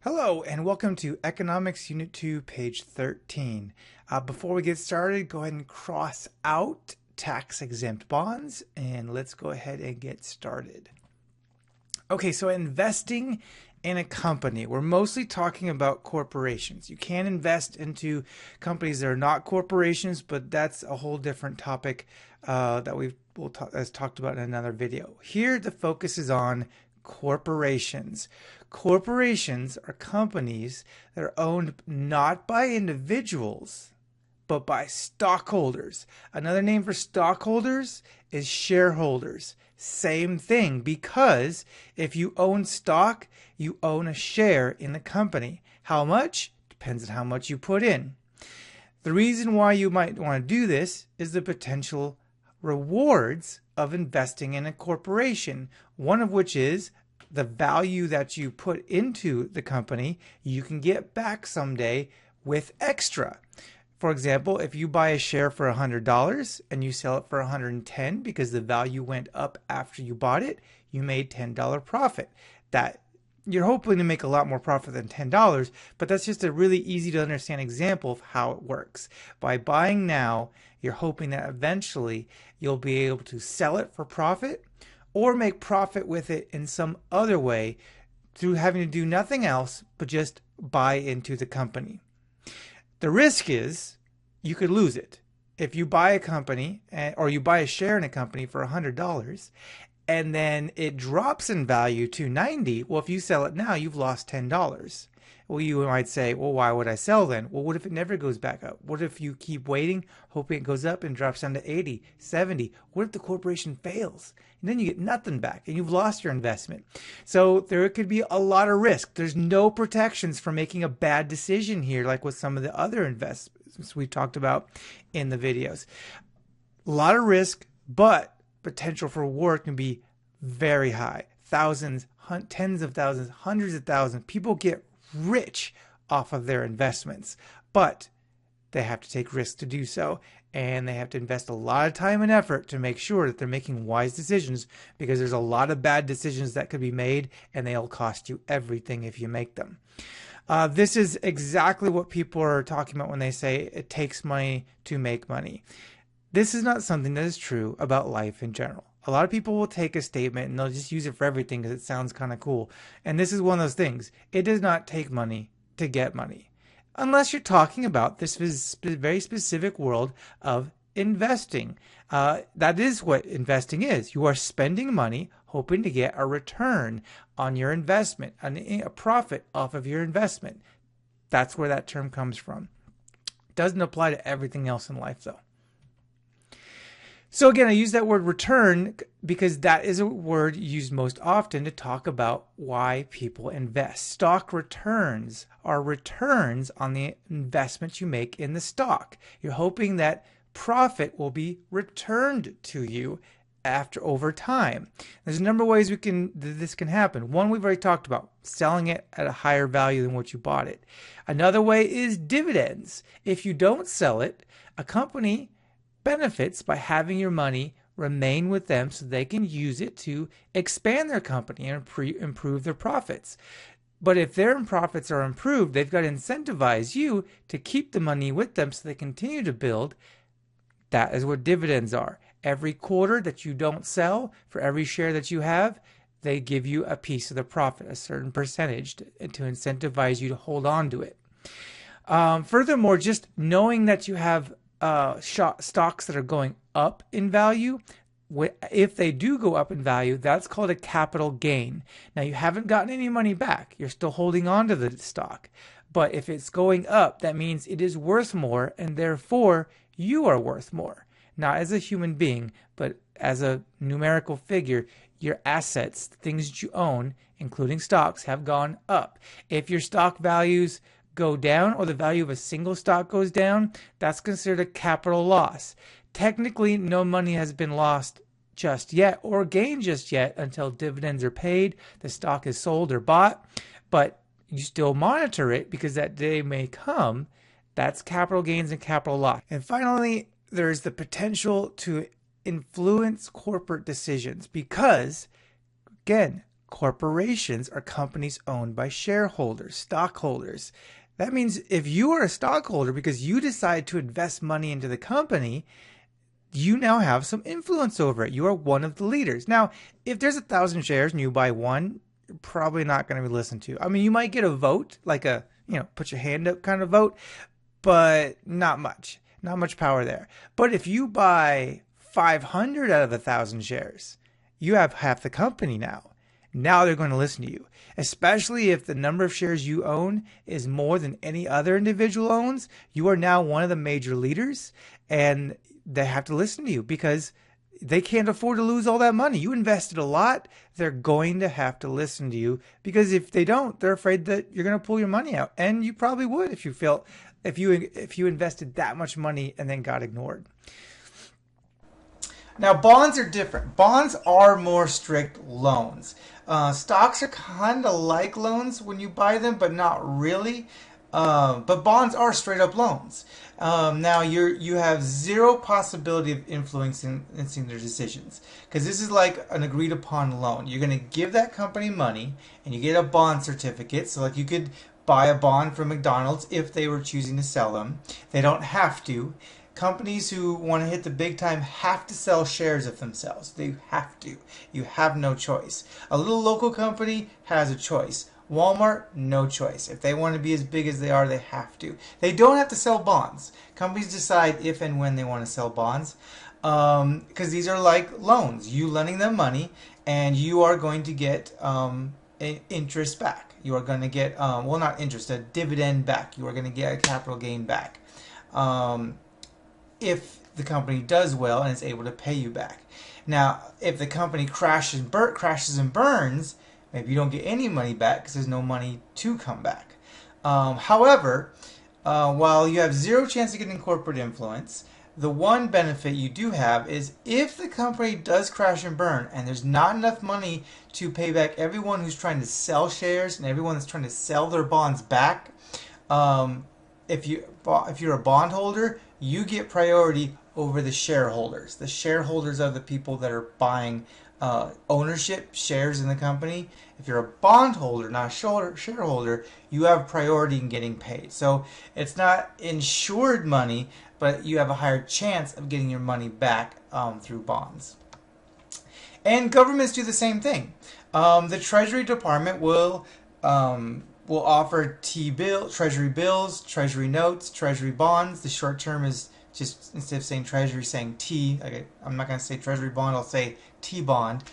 Hello and welcome to Economics Unit 2, page 13. Before we get started, go ahead and cross out tax-exempt bonds and let's go ahead and get started. Okay, so investing in a company, we're mostly talking about corporations. You can invest into companies that are not corporations, but that's a whole different topic that we'll talked about in another video. Here, the focus is on corporations. Corporations are companies that are owned not by individuals, but by stockholders. Another name for stockholders is shareholders. Same thing, because if you own stock, you own a share in the company. How much? Depends on how much you put in. The reason why you might want to do this is the potential rewards of investing in a corporation, one of which is the value that you put into the company, you can get back someday with extra. For example, if you buy a share for $100 and you sell it for $110 because the value went up after you bought it, you made $10 profit. That you're hoping to make a lot more profit than $10, but that's just a really easy to understand example of how it works. By buying now, you're hoping that eventually you'll be able to sell it for profit or make profit with it in some other way through having to do nothing else but just buy into the company. The risk is you could lose it. If you buy a company or you buy a share in a company for $100 and then it drops in value to $90, well, if you sell it now, you've lost $10. Well, you might say, well, why would I sell then? Well, what if it never goes back up? What if you keep waiting, hoping it goes up and drops down to 80, 70? What if the corporation fails? And then you get nothing back and you've lost your investment. So there could be a lot of risk. There's no protections for making a bad decision here, like with some of the other investments we talked about in the videos. A lot of risk, but potential for reward can be very high. Thousands, tens of thousands, hundreds of thousands. People get rich off of their investments, but they have to take risks to do so, and they have to invest a lot of time and effort to make sure that they're making wise decisions, because there's a lot of bad decisions that could be made and they'll cost you everything if you make them. This is exactly what people are talking about when they say it takes money to make money. This is not something that is true about life in general. A lot of people will take a statement and they'll just use it for everything because it sounds kind of cool. And this is one of those things. It does not take money to get money. Unless you're talking about this very specific world of investing. That is what investing is. You are spending money hoping to get a return on your investment, a profit off of your investment. That's where that term comes from. It doesn't apply to everything else in life, though. So again, I use that word return because that is a word used most often to talk about why people invest. Stock returns are returns on the investment you make in the stock. You're hoping that profit will be returned to you over time. There's a number of ways this can happen. One we've already talked about, selling it at a higher value than what you bought it. Another way is dividends. If you don't sell it, a company benefits by having your money remain with them so they can use it to expand their company and improve their profits. But if their profits are improved, they've got to incentivize you to keep the money with them so they continue to build. That is what dividends are. Every quarter that you don't sell, for every share that you have, they give you a piece of the profit, a certain percentage to incentivize you to hold on to it. Furthermore, just knowing that you have stocks that are going up in value, if they do go up in value, that's called a capital gain. Now, you haven't gotten any money back. You're still holding on to the stock. But if it's going up, that means it is worth more, and therefore you are worth more. Not as a human being, but as a numerical figure, your assets, the things that you own, including stocks, have gone up. If your stock values go down or the value of a single stock goes down, that's considered a capital loss. Technically, no money has been lost just yet or gained just yet until dividends are paid, the stock is sold or bought, but you still monitor it because that day may come. That's capital gains and capital loss. And finally, there's the potential to influence corporate decisions because, again, Corporations are companies owned by shareholders, stockholders. That means if you are a stockholder because you decide to invest money into the company, you now have some influence over it. You are one of the leaders. Now, if there's 1,000 shares and you buy one, you're probably not going to be listened to. I mean, you might get a vote, like a, put your hand up kind of vote, but not much. Not much power there. But if you buy 500 out of 1,000 shares, you have half the company now. Now they're going to listen to you, especially if the number of shares you own is more than any other individual owns. You are now one of the major leaders, and they have to listen to you because they can't afford to lose all that money. You invested a lot. They're going to have to listen to you because if they don't, they're afraid that you're going to pull your money out. And you probably would if you invested that much money and then got ignored. Now, bonds are different. Bonds are more strict loans. Stocks are kind of like loans when you buy them, but not really. But bonds are straight up loans. Now you have zero possibility of influencing their decisions because this is like an agreed upon loan. You're going to give that company money and you get a bond certificate. So like you could buy a bond from McDonald's if they were choosing to sell them. They don't have to. Companies who want to hit the big time have to sell shares of themselves. They have to. You have no choice. A little local company has a choice. Walmart, no choice. If they want to be as big as they are, they have to. They don't have to sell bonds. Companies decide if and when they want to sell bonds because these are like loans. You lending them money and you are going to get interest back. You are going to get, well, not interest, a dividend back. You are going to get a capital gain back. If the company does well and is able to pay you back. Now, if the company crashes and burns, maybe you don't get any money back because there's no money to come back. However, while you have zero chance of getting corporate influence, the one benefit you do have is if the company does crash and burn and there's not enough money to pay back everyone who's trying to sell shares and everyone that's trying to sell their bonds back, if you're a bondholder, you get priority over the shareholders. The shareholders are the people that are buying ownership shares in the company. If you're a bondholder, not a shareholder, you have priority in getting paid. So it's not insured money, but you have a higher chance of getting your money back through bonds. And governments do the same thing. The Treasury Department will offer Treasury bills, Treasury notes, Treasury bonds. The short term is just, instead of saying Treasury, saying T. Okay, I'm not going to say Treasury bond, I'll say T-bond.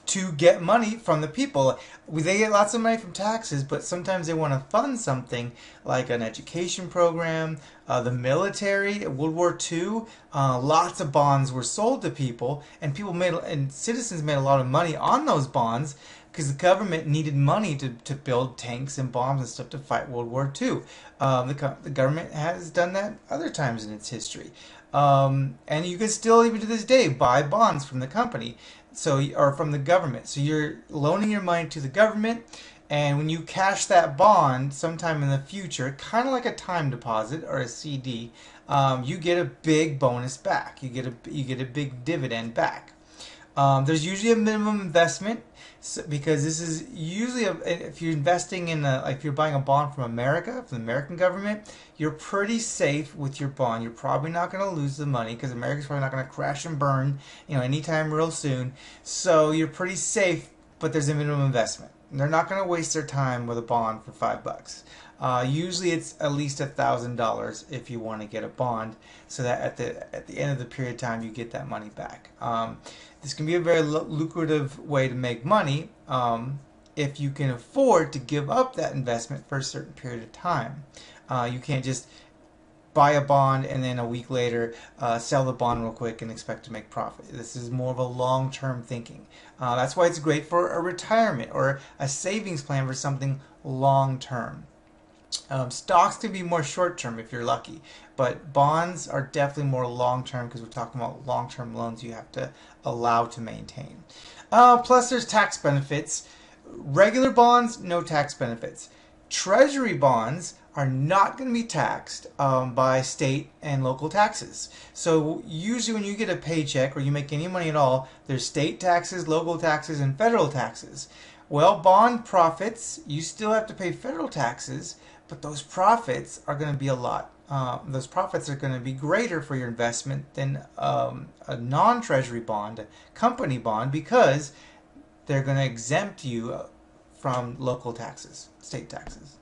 To get money from the people. They get lots of money from taxes, but sometimes they want to fund something like an education program, the military. World War II, lots of bonds were sold to people, and citizens made a lot of money on those bonds because the government needed money to build tanks and bombs and stuff to fight World War II. The government has done that other times in its history. And you can still, even to this day, buy bonds from the company. Or from the government. So you're loaning your money to the government, and when you cash that bond sometime in the future, kind of like a time deposit or a CD, you get a big bonus back. You get a big dividend back. There's usually a minimum investment because this is usually if you're investing in if you're buying a bond from America, from the American government, you're pretty safe with your bond. You're probably not going to lose the money because America's probably not going to crash and burn, anytime real soon. So you're pretty safe, but there's a minimum investment. They're not going to waste their time with a bond for $5. Usually it's at least $1,000 if you want to get a bond, so that at the end of the period of time you get that money back. This can be a very lucrative way to make money if you can afford to give up that investment for a certain period of time. You can't just buy a bond and then a week later sell the bond real quick and expect to make profit. This is more of a long-term thinking. That's why it's great for a retirement or a savings plan for something long-term. Stocks can be more short-term if you're lucky, but bonds are definitely more long-term because we're talking about long-term loans you have to allow to maintain. Plus there's tax benefits. Regular bonds, no tax benefits. Treasury bonds are not going to be taxed by state and local taxes. So usually when you get a paycheck or you make any money at all, there's state taxes, local taxes, and federal taxes. Well, bond profits, you still have to pay federal taxes, but those profits are going to be a lot. Those profits are going to be greater for your investment than a non-treasury bond, a company bond, because they're going to exempt you from local taxes, state taxes.